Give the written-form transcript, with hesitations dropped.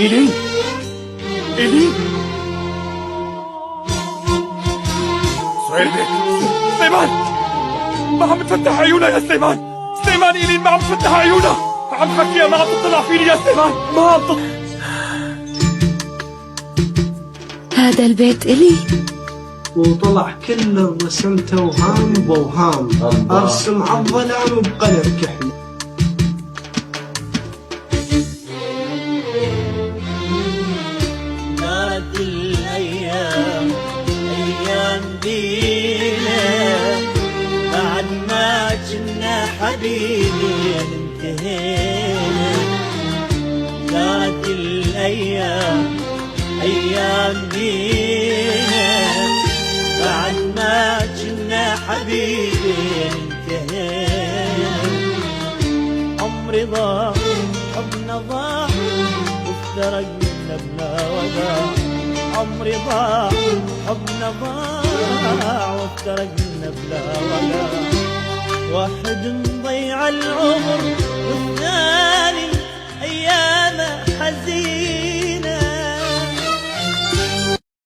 إيلين إيلين سهيل بيك سليمان ما عم تفتح عيونها يا سليمان. سليمان إيلين ما عم تفتح عيونها، عم تفكيها ما عم تطلع فيني يا سليمان، ما عم تطلع. هذا البيت إلي وطلع كل الرسم توهام بوهام، ارسم عالظلام بقلم كحل. دارت الايام ايام بينا بعد ما كنا حبيبي انتهينا. دارت الايام ايام بينا بعد ما كنا حبيبي انتهينا. عمري ضاع حبنا ضاع وافترقنا بلا وداع. عمري ضاع حبنا ضاع وافترقنا بلا وداع. واحد مضيع العمر